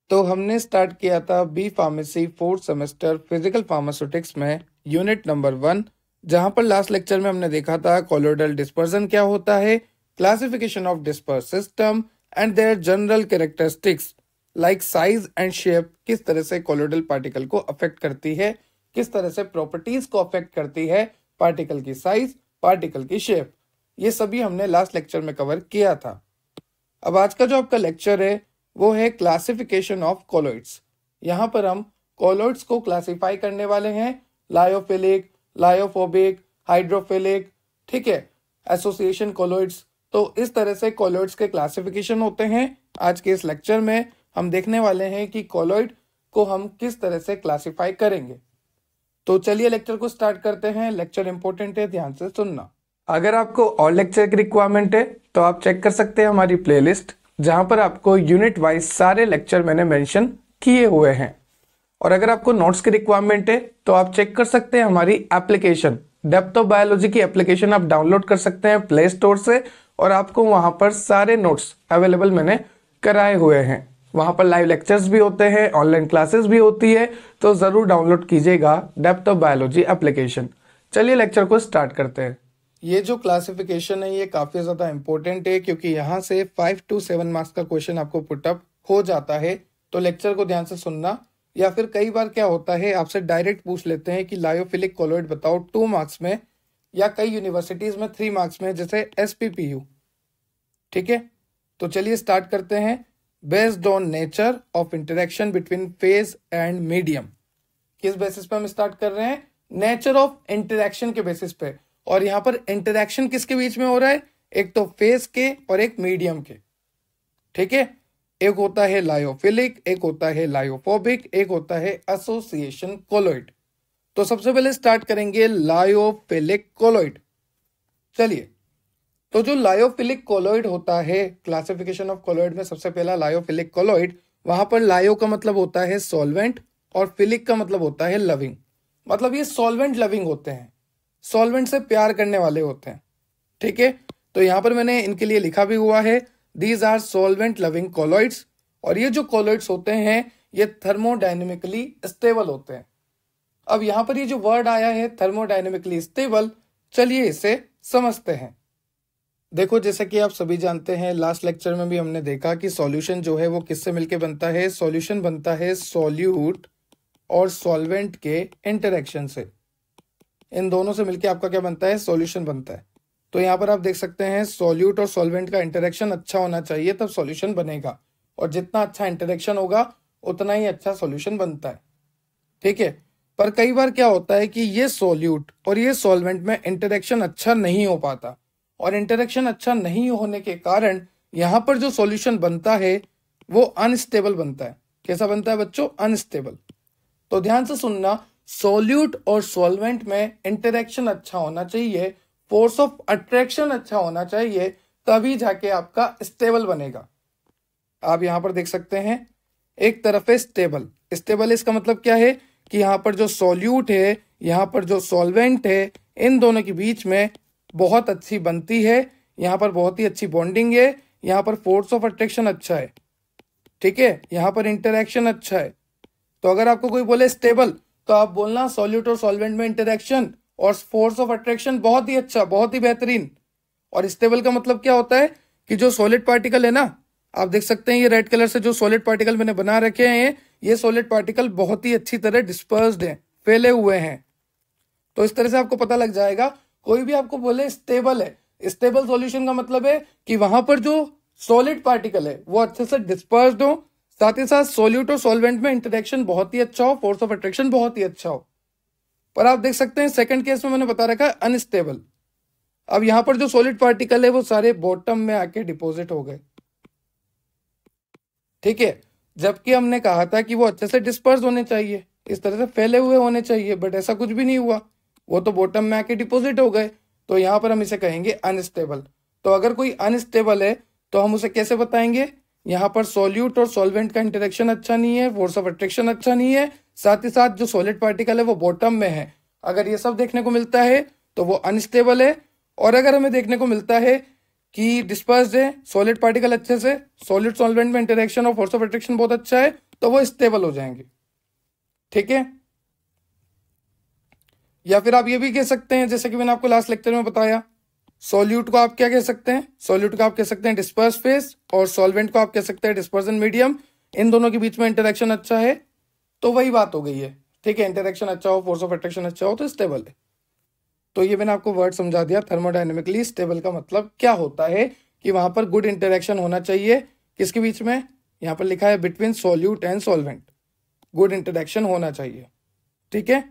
तो हमने स्टार्ट किया था B pharmacy fourth semester physical pharmaceutics में यूनिट नंबर 1, जहां पर लास्ट लेक्चर में हमने देखा था कोलोइडल डिस्पर्जन क्या होता है, classification of disperse system and their general characteristics like size and shape किस तरह से कोलोइडल पार्टिकल को अफेक्ट करती है, किस तरह से प्रॉपर्टीज को अफेक्ट करती है, पार्टिकल की साइज, पार्टिकल की शेप, ये सभी हमने लास्ट लेक्चर में कवर किया था। अब आज का जो आपका लेक्चर है वो है क्लासिफिकेशन ऑफ कोलोइड्स। यहाँ पर हम कोलोइड्स को क्लासिफाई करने वाले हैं, लायोफिलिक, लायोफोबिक, हाइड्रोफिलिक, ठीक है, एसोसिएशन कोलोइड्स। तो इस तरह से कोलोइड्स के क्लासिफिकेशन होते हैं। आज के इस लेक्चर में हम देखने वाले हैं कि कोलोइड को हम किस तरह से क्लासिफाई करेंगे। तो चलिए लेक्चर को स्टार्ट करते हैं। लेक्चर इंपॉर्टेंट है, ध्यान से सुनना। अगर आपको और लेक्चर की रिक्वायरमेंट है तो आप चेक कर सकते हैं हमारी प्लेलिस्ट, जहां पर आपको यूनिट वाइज सारे लेक्चर मैंने मेंशन किए हुए हैं। और अगर आपको नोट्स की रिक्वायरमेंट है तो आप चेक कर सकते हैं हमारी एप्लीकेशन डेप्थ ऑफ बायोलॉजी की एप्लीकेशन आप डाउनलोड कर सकते हैं प्ले स्टोर से, और आपको वहां पर सारे नोट्स अवेलेबल मैंने कराए हुए हैं। वहां पर लाइव लेक्चर्स भी होते हैं, ऑनलाइन क्लासेस भी होती है, तो जरूर डाउनलोड कीजिएगा डेप्थ ऑफ बायोलॉजी एप्लीकेशन। चलिए लेक्चर को स्टार्ट करते हैं। ये जो क्लासिफिकेशन है ये काफी ज्यादा इंपॉर्टेंट है, क्योंकि यहाँ से 5 to 7 मार्क्स का क्वेश्चन आपको पुटअप हो जाता है। तो लेक्चर को ध्यान से सुनना, या फिर कई बार क्या होता है आपसे डायरेक्ट पूछ लेते हैं कि लायोफिलिक कोलोइड बताओ 2 मार्क्स में, या कई यूनिवर्सिटीज में 3 मार्क्स में, जैसे SPPU। ठीक है, तो चलिए स्टार्ट करते हैं। Based on nature of interaction between phase and medium, किस बेसिस पे हम स्टार्ट कर रहे हैं? नेचर ऑफ इंटरेक्शन के बेसिस पे। और यहाँ पर इंटरेक्शन किसके बीच में हो रहा है? एक तो फेज के और एक मीडियम के। ठीक है, एक होता है लायोफिलिक, एक होता है लायोफोबिक, एक होता है एसोसिएशन कोलोइड। तो सबसे पहले स्टार्ट करेंगे लायोफिलिक कोलोइड। चलिए, तो जो लायोफिलिक कोलोइड होता है, क्लासिफिकेशन ऑफ कोलोइड में सबसे पहला लायोफिलिक कोलोइड, वहां पर लायो का मतलब होता है सॉल्वेंट और फिलिक का मतलब होता है लविंग। मतलब ये सॉल्वेंट लविंग होते हैं, सॉल्वेंट से प्यार करने वाले होते हैं। ठीक है, तो यहां पर मैंने इनके लिए लिखा भी हुआ है, these are solvent loving colloids. और ये जो कोलोइड्स होते हैं ये थर्मोडायनेमिकली स्टेबल होते हैं। अब यहां पर ये जो वर्ड आया है थर्मोडायनेमिकली स्टेबल, चलिए इसे समझते हैं। देखो, जैसा कि आप सभी जानते हैं, लास्ट लेक्चर में भी हमने देखा कि सॉल्यूशन जो है वो किससे मिलके बनता है? सॉल्यूशन बनता है सॉल्यूट और सॉल्वेंट के इंटरेक्शन से। इन दोनों से मिलके आपका क्या बनता है? सॉल्यूशन बनता है। तो यहाँ पर आप देख सकते हैं सॉल्यूट और सॉल्वेंट का इंटरेक्शन अच्छा होना चाहिए, तब सॉल्यूशन बनेगा। और जितना अच्छा इंटरेक्शन होगा उतना ही अच्छा सॉल्यूशन बनता है। ठीक है, पर कई बार क्या होता है कि ये सॉल्यूट और ये सॉल्वेंट में इंटरेक्शन अच्छा नहीं हो पाता, और इंटरेक्शन अच्छा नहीं होने के कारण यहाँ पर जो सॉल्यूशन बनता है वो अनस्टेबल बनता है। कैसा बनता है बच्चों? अनस्टेबल। तो ध्यान से सुनना, सॉल्यूट और सॉल्वेंट में इंटरेक्शन अच्छा होना चाहिए, फोर्स ऑफ अट्रैक्शन अच्छा होना चाहिए, तभी जाके आपका स्टेबल बनेगा। आप यहां पर देख सकते हैं एक तरफ है स्टेबल। स्टेबल इसका मतलब क्या है कि यहाँ पर जो सॉल्यूट है, यहाँ पर जो सॉल्वेंट है, इन दोनों के बीच में बहुत अच्छी बनती है, यहाँ पर बहुत ही अच्छी बॉन्डिंग है, यहाँ पर फोर्स ऑफ अट्रैक्शन अच्छा है। ठीक है, यहाँ पर इंटरेक्शन अच्छा है। तो अगर आपको कोई बोले स्टेबल, तो आप बोलना सॉल्यूट और सॉल्वेंट में इंटरेक्शन और फोर्स ऑफ अट्रैक्शन बहुत ही अच्छा, बहुत ही बेहतरीन। और स्टेबल का मतलब क्या होता है कि जो सॉलिड पार्टिकल है ना, आप देख सकते हैं ये रेड कलर से जो सॉलिड पार्टिकल मैंने बना रखे हैं, ये सॉलिड पार्टिकल बहुत ही अच्छी तरह डिस्पर्स्ड हैं, फैले हुए हैं। तो इस तरह से आपको पता लग जाएगा, कोई भी आपको बोले स्टेबल है, स्टेबल सॉल्यूशन का मतलब है कि वहां पर जो सॉलिड पार्टिकल है वो अच्छे से डिस्पर्स्ड हो, साथ ही साथ सॉल्यूट और सॉल्वेंट में इंटरेक्शन बहुत ही अच्छा हो, फोर्स ऑफ अट्रैक्शन बहुत ही अच्छा हो। पर आप देख सकते हैं सेकंड केस में मैंने बता रखा है अनस्टेबल। अब यहां पर जो सॉलिड पार्टिकल है वो सारे बॉटम में आके डिपॉजिट हो गए। ठीक है, जबकि हमने कहा था कि वो अच्छे से डिस्पर्स होने चाहिए, इस तरह से फैले हुए होने चाहिए, बट ऐसा कुछ भी नहीं हुआ, वो तो बॉटम में आके डिपॉजिट हो गए। तो यहाँ पर हम इसे कहेंगे अनस्टेबल। तो अगर कोई अनस्टेबल है तो हम उसे कैसे बताएंगे? यहाँ पर सॉल्यूट और सॉल्वेंट का इंटरेक्शन अच्छा नहीं है, फोर्स ऑफ अट्रैक्शन अच्छा नहीं है, साथ ही साथ जो सॉलिड पार्टिकल है वो बॉटम में है। अगर ये सब देखने को मिलता है तो वो अनस्टेबल है। और अगर हमें देखने को मिलता है कि डिस्पर्स्ड है, सॉलिड पार्टिकल अच्छे से, सॉलिड सॉल्वेंट में इंटरेक्शन और फोर्स ऑफ अट्रैक्शन बहुत अच्छा है, तो वो स्टेबल हो जाएंगे। ठीक है, या फिर आप ये भी कह सकते हैं, जैसे कि मैंने आपको लास्ट लेक्चर में बताया, सॉल्यूट को आप क्या कह सकते हैं, सॉल्यूट को आप कह सकते हैं डिस्पर्स फेज, और सॉल्वेंट को आप कह सकते हैं डिस्पर्जन मीडियम। इन दोनों के बीच में इंटरेक्शन अच्छा है तो वही बात हो गई है। ठीक है, इंटरेक्शन अच्छा हो, फोर्स ऑफ अट्रैक्शन अच्छा हो तो स्टेबल है। तो ये मैंने आपको वर्ड समझा दिया। थर्मोडायनेमिकली स्टेबल का मतलब क्या होता है कि वहां पर गुड इंटरेक्शन होना चाहिए। किसके बीच में, यहाँ पर लिखा है between solute and solvent, good interaction होना चाहिए। ठीक है,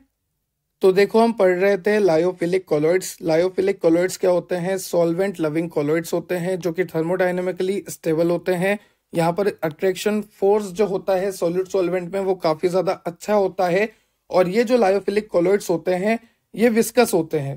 तो देखो हम पढ़ रहे थे लायोफिलिक कॉलॉइड्स। लायोफिलिक कॉलॉइड्स क्या होते हैं, सॉल्वेंट लविंग कॉलॉइड्स होते हैं जो कि थर्मोडायनेमिकली स्टेबल होते हैं। यहाँ पर अट्रैक्शन फोर्स जो होता है सॉल्यूट सॉल्वेंट में वो काफी ज्यादा अच्छा होता है। और ये जो लायोफिलिक कॉलॉइड्स होते हैं ये विस्कस होते हैं।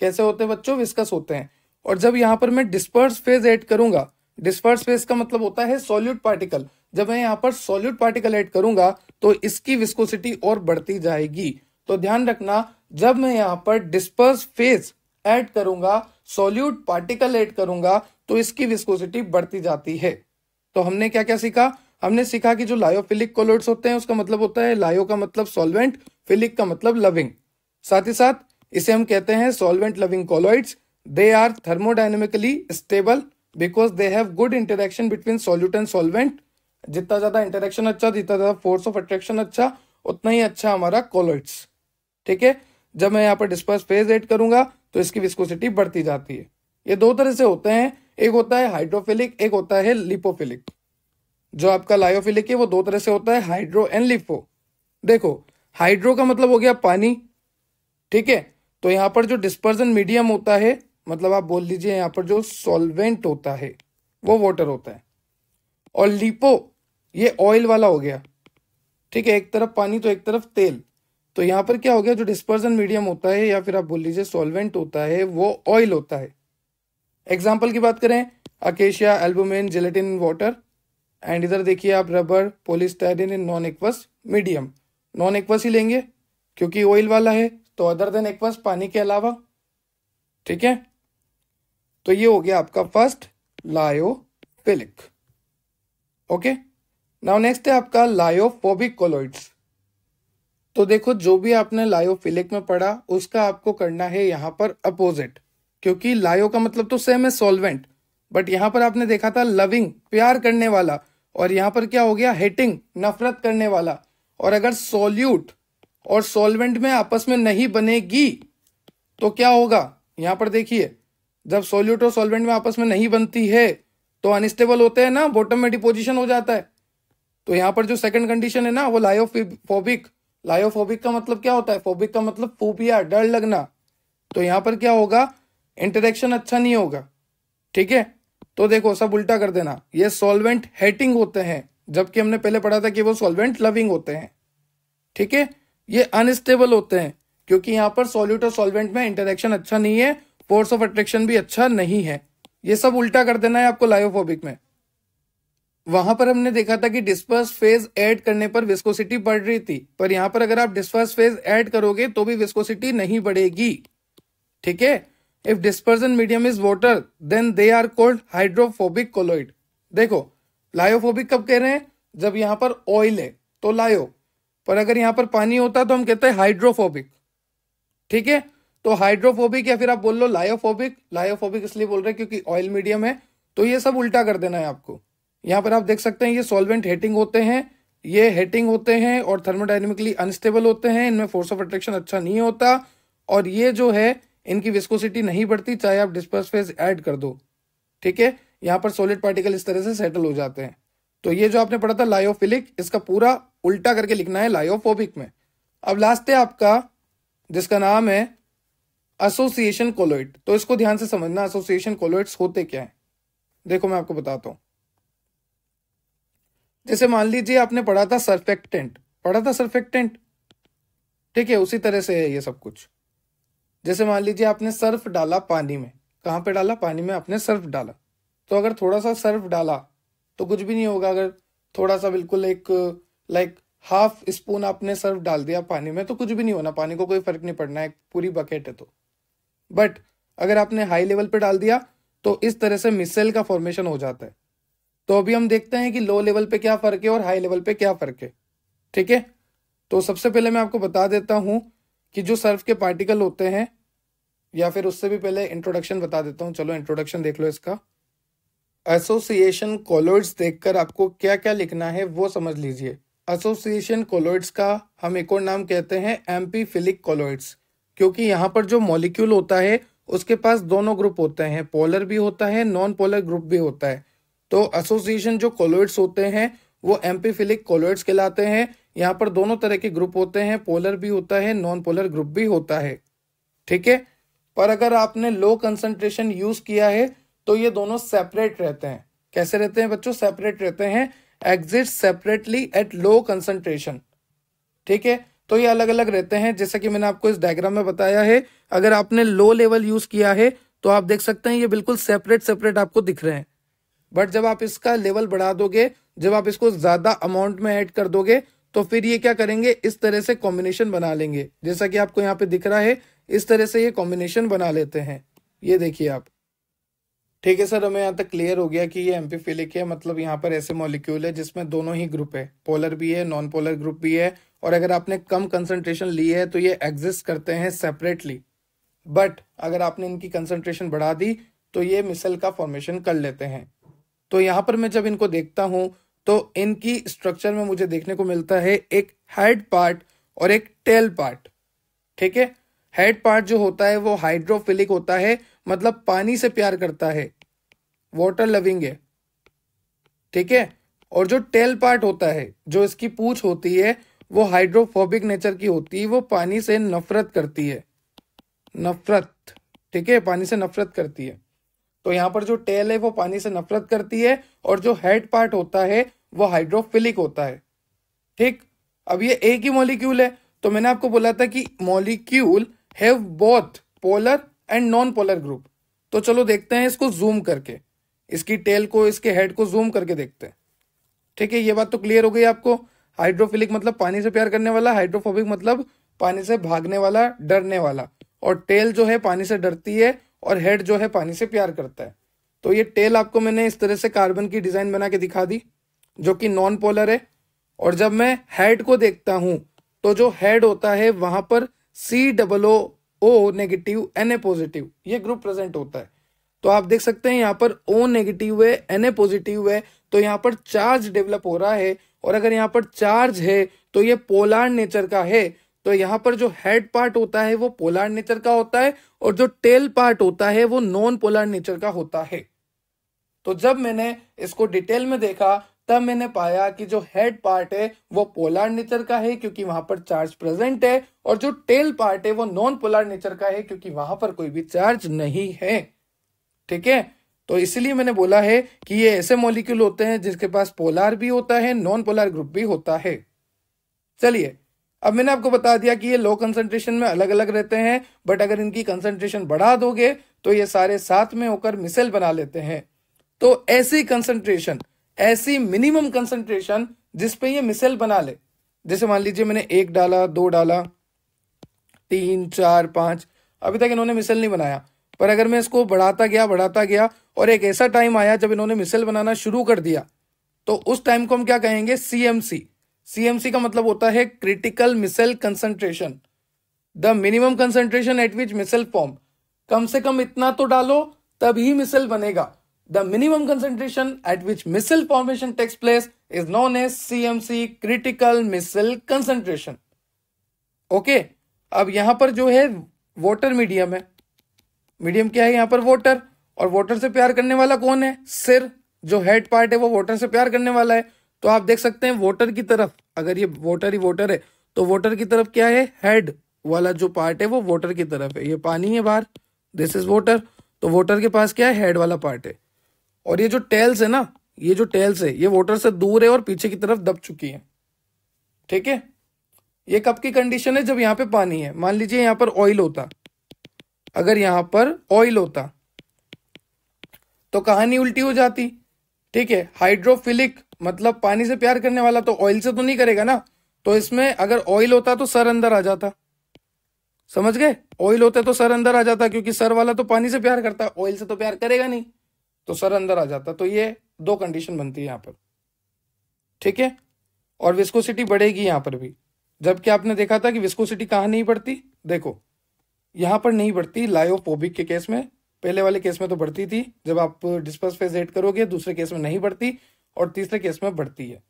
कैसे होते हैं बच्चों, विस्कस होते हैं। और जब यहाँ पर मैं डिस्पर्स फेज ऐड करूंगा, डिस्पर्स फेज का मतलब होता है सॉल्यूट पार्टिकल, जब मैं यहाँ पर सॉल्यूट पार्टिकल ऐड करूंगा तो इसकी विस्कोसिटी और बढ़ती जाएगी। तो ध्यान रखना, जब मैं यहाँ पर डिस्पर्स फेज ऐड करूंगा, सॉल्यूट पार्टिकल ऐड करूंगा तो इसकी विस्कोसिटी बढ़ती जाती है। तो हमने क्या क्या सीखा, हमने सीखा कि जो लायोफिलिक कॉलॉइड्स होते हैं उसका मतलब होता है, लायो का मतलब सॉल्वेंट, फिलिक का मतलब लविंग। साथ ही साथ इसे हम कहते हैं solvent loving colloids. They are thermodynamically stable because they have good interaction between solute and solvent. जितना ज्यादा इंटरेक्शन अच्छा, जितना ज्यादा फोर्स ऑफ अट्रैक्शन अच्छा, उतना ही अच्छा हमारा कॉलॉइड्स। ठीक है, जब मैं यहाँ पर डिस्पर्स फेज ऐड करूंगा तो इसकी विस्कोसिटी बढ़ती जाती है। ये दो तरह से होते हैं, एक होता है हाइड्रोफिलिक, एक होता है लिपोफिलिक। जो आपका लायोफिलिक है वो दो तरह से होता है, हाइड्रो एंड लिपो। देखो, हाइड्रो का मतलब हो गया पानी। ठीक है, तो यहाँ पर जो डिस्पर्जन मीडियम होता है, मतलब आप बोल लीजिए यहाँ पर जो सॉल्वेंट होता है वो वाटर होता है। और लिपो ये ऑयल वाला हो गया। ठीक है, एक तरफ पानी तो एक तरफ तेल। तो यहाँ पर क्या हो गया, जो डिस्पर्जन मीडियम होता है या फिर आप बोल लीजिए सॉल्वेंट होता है वो ऑयल होता है। एग्जाम्पल की बात करें, acacia, albumin, gelatin in water. And इधर देखिए आप rubber, polystyrene in non aqueous medium. Non aqueous ही लेंगे क्योंकि ऑयल वाला है, तो अदर देन एक्वस, पानी के अलावा। ठीक है, तो ये हो गया आपका first lyophilic. Okay, now next है आपका लायोफोबिक कॉलॉइड्स। तो देखो, जो भी आपने लायोफिलिक में पढ़ा उसका आपको करना है यहाँ पर अपोजिट, क्योंकि लायो का मतलब तो सेम है सॉल्वेंट, बट यहाँ पर आपने देखा था लविंग, प्यार करने वाला, और यहाँ पर क्या हो गया, हेटिंग, नफरत करने वाला। और अगर सॉल्यूट और सॉल्वेंट में आपस में नहीं बनेगी तो क्या होगा, यहाँ पर देखिए, जब सॉल्यूट और सॉल्वेंट में आपस में नहीं बनती है तो अनस्टेबल होते हैं ना, बॉटम में डिपोजिशन हो जाता है। तो यहाँ पर जो सेकंड कंडीशन है ना वो लायोफोबिक। लायोफोबिक का मतलब क्या होता है, फोबिक का मतलब फोबिया, डर लगना। तो यहाँ पर क्या होगा, इंटरेक्शन अच्छा नहीं होगा। ठीक है, तो देखो सब उल्टा कर देना, ये सॉल्वेंट हेटिंग होते हैं जबकि हमने पहले पढ़ा था कि वो सॉल्वेंट लविंग होते हैं। ठीक है, ये अनस्टेबल होते हैं क्योंकि यहाँ पर सॉल्यूट और सॉल्वेंट में इंटरेक्शन अच्छा नहीं है, फोर्स ऑफ अट्रैक्शन भी अच्छा नहीं है। ये सब उल्टा कर देना है आपको लायोफोबिक में। वहां पर हमने देखा था कि डिस्पर्स फेज ऐड करने पर विस्कोसिटी बढ़ रही थी, पर यहां पर अगर आप डिस्पर्स फेज ऐड करोगे तो भी विस्कोसिटी नहीं बढ़ेगी। ठीक है, if dispersion medium is water then they are called hydrophobic colloid. देखो, लायोफोबिक कब कह रहे हैं, जब यहां पर ऑयल है तो लायो, पर अगर यहां पर पानी होता तो हम कहते हैं हाइड्रोफोबिक। ठीक है, तो हाइड्रोफोबिक या फिर आप बोल लो लायोफोबिक। लायोफोबिक इसलिए बोल रहे हैं क्योंकि ऑयल मीडियम है। तो ये सब उल्टा कर देना है आपको। यहाँ पर आप देख सकते हैं ये सॉल्वेंट हेटिंग होते हैं, ये हेटिंग होते हैं और थर्मोडायनेमिकली अनस्टेबल होते हैं, इनमें फोर्स ऑफ अट्रैक्शन अच्छा नहीं होता, और ये जो है इनकी विस्कोसिटी नहीं बढ़ती चाहे आप डिस्पर्स फेज ऐड कर दो। ठीक है, यहाँ पर सॉलिड पार्टिकल इस तरह से सेटल हो जाते हैं। तो ये जो आपने पढ़ा था लायोफिलिक, इसका पूरा उल्टा करके लिखना है लायोफोबिक में। अब लास्ट है आपका जिसका नाम है एसोसिएशन कॉलॉइड। तो इसको ध्यान से समझना, एसोसिएशन कॉलॉइड्स होते क्या है। देखो मैं आपको बताता हूं, जैसे मान लीजिए आपने पढ़ा था सर्फेक्टेंट, पढ़ा था सर्फेक्टेंट। ठीक है, उसी तरह से है ये सब कुछ। जैसे मान लीजिए आपने सर्फ डाला पानी में, कहां पे डाला, पानी में आपने सर्फ डाला, तो अगर थोड़ा सा सर्फ डाला तो कुछ भी नहीं होगा। अगर थोड़ा सा बिल्कुल एक लाइक हाफ स्पून आपने सर्फ डाल दिया पानी में तो कुछ भी नहीं होना, पानी को कोई फर्क नहीं पड़ना है, पूरी बकेट है तो। बट अगर आपने हाई लेवल पे डाल दिया तो इस तरह से मिसेल का फॉर्मेशन हो जाता है। तो अभी हम देखते हैं कि लो लेवल पे क्या फर्क है और हाई लेवल पे क्या फर्क है। ठीक है, तो सबसे पहले मैं आपको बता देता हूं कि जो सर्फ के पार्टिकल होते हैं, या फिर उससे भी पहले इंट्रोडक्शन बता देता हूं। चलो इंट्रोडक्शन देख लो इसका। एसोसिएशन कोलॉइड्स देखकर आपको क्या क्या लिखना है वो समझ लीजिए। एसोसिएशन कोलॉइड्स का हम एक और नाम कहते हैं एम्पीफिलिक कोलॉइड्स, क्योंकि यहाँ पर जो मॉलिक्यूल होता है उसके पास दोनों ग्रुप होते हैं, पोलर भी होता है, नॉन पोलर ग्रुप भी होता है। तो एसोसिएशन जो कोलॉइड्स होते हैं वो एम्पीफिलिक कोलॉइड्स कहलाते हैं। यहाँ पर दोनों तरह के ग्रुप होते हैं, पोलर भी होता है, नॉन पोलर ग्रुप भी होता है। ठीक है, पर अगर आपने लो कंसंट्रेशन यूज किया है तो ये दोनों सेपरेट रहते हैं। कैसे रहते हैं बच्चों? सेपरेट रहते हैं, exist separately at low concentration. ठीक है, तो ये अलग अलग रहते हैं, जैसा कि मैंने आपको इस डायग्राम में बताया है। अगर आपने लो लेवल यूज किया है तो आप देख सकते हैं ये बिल्कुल सेपरेट सेपरेट आपको दिख रहे हैं। बट जब आप इसका लेवल बढ़ा दोगे, जब आप इसको ज्यादा अमाउंट में ऐड कर दोगे, तो फिर ये क्या करेंगे, इस तरह से कॉम्बिनेशन बना लेंगे, जैसा कि आपको यहाँ पे दिख रहा है। इस तरह से ये कॉम्बिनेशन बना लेते हैं, ये देखिए आप। ठीक है सर, हमें यहाँ तक क्लियर हो गया कि ये एम्पीफिलिक है, मतलब यहाँ पर ऐसे मॉलिक्यूल है जिसमें दोनों ही ग्रुप है, पोलर भी है, नॉन पोलर ग्रुप भी है। और अगर आपने कम कंसंट्रेशन ली है तो ये एग्जिस्ट करते हैं सेपरेटली। बट अगर आपने इनकी कंसंट्रेशन बढ़ा दी तो ये मिसल का फॉर्मेशन कर लेते हैं। तो यहाँ पर मैं जब इनको देखता हूं तो इनकी स्ट्रक्चर में मुझे देखने को मिलता है एक हेड पार्ट और एक टेल पार्ट। ठीक है, हेड पार्ट जो होता है वो हाइड्रोफिलिक होता है, मतलब पानी से प्यार करता है, वाटर लविंग है। ठीक है, और जो टेल पार्ट होता है, जो इसकी पूंछ होती है, वो हाइड्रोफोबिक नेचर की होती है, वो पानी से नफरत करती है, नफरत। ठीक है, पानी से नफरत करती है। तो यहाँ पर जो टेल है वो पानी से नफरत करती है, और जो हेड पार्ट होता है वो हाइड्रोफिलिक होता है। ठीक, अब ये एक ही मॉलिक्यूल है, तो मैंने आपको बोला था कि molecule have both polar and non polar group. तो चलो देखते हैं इसको जूम करके, इसकी टेल को, इसके हेड को जूम करके देखते हैं। ठीक है, ये बात तो क्लियर हो गई आपको। हाइड्रोफिलिक मतलब पानी से प्यार करने वाला, हाइड्रोफोबिक मतलब पानी से भागने वाला, डरने वाला। और टेल जो है पानी से डरती है, और हेड जो है पानी से प्यार करता है। तो ये टेल आपको मैंने इस तरह से कार्बन की डिजाइन बना के दिखा दी, जो कि नॉन पोलर है। और जब मैं हेड को देखता हूं तो जो हेड होता है वहां पर COO नेगेटिव Na पॉजिटिव ये ग्रुप प्रेजेंट होता है। तो आप देख सकते हैं यहाँ पर O नेगेटिव है, Na पॉजिटिव है, तो यहाँ पर चार्ज डेवलप हो रहा है। और अगर यहाँ पर चार्ज है तो ये पोलर नेचर का है। तो यहाँ पर जो हेड पार्ट होता है वो पोलर नेचर का होता है, और जो टेल पार्ट होता है वो नॉन पोलर नेचर का होता है। तो जब मैंने इसको डिटेल में देखा तब मैंने पाया कि जो हेड पार्ट है वो पोलर नेचर का है, क्योंकि वहां पर चार्ज प्रेजेंट है, और जो टेल पार्ट है वो नॉन पोलर नेचर का है, क्योंकि वहां पर कोई भी चार्ज नहीं है। ठीक है, तो इसलिए मैंने बोला है कि ये ऐसे मॉलिक्यूल होते हैं जिसके पास पोलर भी होता है, नॉन पोलर ग्रुप भी होता है। चलिए, अब मैंने आपको बता दिया कि ये लो कंसंट्रेशन में अलग अलग रहते हैं, बट अगर इनकी कंसंट्रेशन बढ़ा दोगे तो ये सारे साथ में होकर मिसेल बना लेते हैं। तो ऐसी कंसंट्रेशन, ऐसी मिनिमम कंसंट्रेशन जिसपे ये मिसेल बना ले, जैसे मान लीजिए मैंने 1 डाला, 2 डाला, 3, 4, 5, अभी तक इन्होंने मिसेल नहीं बनाया। पर अगर मैं इसको बढ़ाता गया और एक ऐसा टाइम आया जब इन्होंने मिसेल बनाना शुरू कर दिया, तो उस टाइम को हम क्या कहेंगे? CMC का मतलब होता है critical micelle concentration, the minimum concentration at which micelle form. कम से कम इतना तो डालो तभी मिसेल बनेगा। The minimum concentration at which micelle formation takes place is known as CMC, critical micelle concentration. Okay, अब यहां पर जो है वाटर मीडियम है। मीडियम क्या है यहाँ पर? वाटर। और वाटर से प्यार करने वाला कौन है? सिर। जो हेड पार्ट है वो वाटर से प्यार करने वाला है। तो आप देख सकते हैं वाटर की तरफ, अगर ये वाटर ही वाटर है तो वाटर की तरफ क्या है? हेड वाला जो पार्ट है वो वाटर की तरफ है। ये पानी है बाहर, दिस इज वाटर। तो वाटर के पास क्या है? हेड वाला पार्ट है। और ये जो टेल्स है ना, ये जो टेल्स है ये वाटर से दूर है और पीछे की तरफ दब चुकी है। ठीक है, ये कब की कंडीशन है? जब यहाँ पे पानी है। मान लीजिए यहाँ पर ऑयल होता, अगर यहाँ पर ऑयल होता तो कहानी उल्टी हो जाती। ठीक है, हाइड्रोफिलिक मतलब पानी से प्यार करने वाला, तो ऑयल से तो नहीं करेगा ना। तो इसमें अगर ऑयल होता तो सर अंदर आ जाता, समझ गए? ऑयल होता तो सर अंदर आ जाता, क्योंकि सर वाला तो पानी से प्यार करता, ऑयल से तो प्यार करेगा नहीं, तो सर अंदर आ जाता। तो ये दो कंडीशन बनती है यहाँ पर, ठीक है। और विस्कोसिटी बढ़ेगी यहाँ पर भी, जबकि आपने देखा था कि विस्कोसिटी कहाँ नहीं बढ़ती, देखो यहाँ पर नहीं बढ़ती लायोफोबिक के केस में, पहले वाले केस में तो बढ़ती थी, जब आप डिस्पर्स फेज ऐड करोगे दूसरे केस में नहीं बढ़ती और तीसरे केस में बढ़ती है,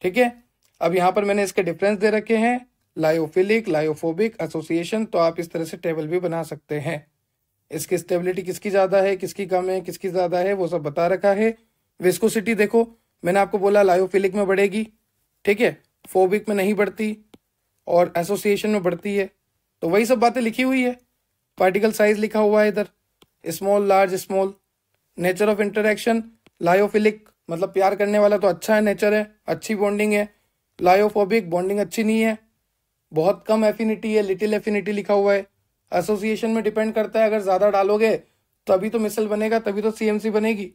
ठीक है। अब यहाँ पर मैंने इसके डिफरेंस दे रखे हैं, लायोफिलिक, लायोफोबिक, एसोसिएशन, तो आप इस तरह से टेबल भी बना सकते हैं। इसकी स्टेबिलिटी किसकी ज़्यादा है, किसकी कम है, किसकी ज़्यादा है, वो सब बता रखा है। विस्कोसिटी देखो मैंने आपको बोला लायोफिलिक में बढ़ेगी, ठीक है, फोबिक में नहीं बढ़ती और एसोसिएशन में बढ़ती है, तो वही सब बातें लिखी हुई है। पार्टिकल साइज लिखा हुआ है इधर, small, large, small. Nature of interaction, lyophilic मतलब प्यार करने वाला तो अच्छा है, नेचर है, अच्छी बॉन्डिंग है। लायोफोबिक बॉन्डिंग अच्छी नहीं है, बहुत कम एफिनिटी है, लिटिल एफिनिटी लिखा हुआ है। एसोसिएशन में डिपेंड करता है, अगर ज़्यादा डालोगे तभी तो मिसल बनेगा, तभी तो सीएमसी बनेगी।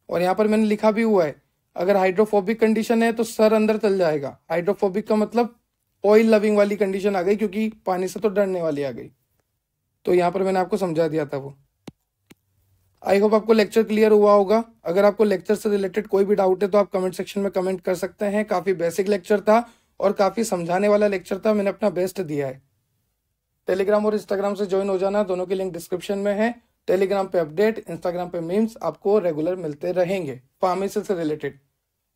और यहाँ पर मैंने लिखा भी हुआ है, अगर हाइड्रोफोबिक कंडीशन है तो सर अंदर चल जाएगा। हाइड्रोफोबिक का मतलब ऑयल लविंग वाली कंडीशन आ गई, क्योंकि पानी से तो डरने वाली आ गई। तो यहाँ पर मैंने आपको समझा दिया था वो। आई होप आपको लेक्चर क्लियर हुआ होगा। अगर आपको लेक्चर से रिलेटेड कोई भी डाउट है तो आप कमेंट सेक्शन में कमेंट कर सकते हैं। काफ़ी बेसिक लेक्चर था और काफ़ी समझाने वाला लेक्चर था, मैंने अपना बेस्ट दिया है। टेलीग्राम और इंस्टाग्राम से ज्वाइन हो जाना, दोनों के लिंक डिस्क्रिप्शन में है। टेलीग्राम पे अपडेट, इंस्टाग्राम पे मीम्स आपको रेगुलर मिलते रहेंगे फार्मेसी से रिलेटेड।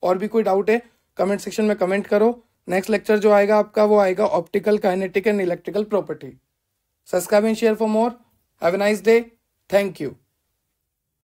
और भी कोई डाउट है कमेंट सेक्शन में कमेंट करो। नेक्स्ट लेक्चर जो आएगा आपका वो आएगा optical, kinetic and electrical property. Subscribe and share for more. Have a nice day. Thank you.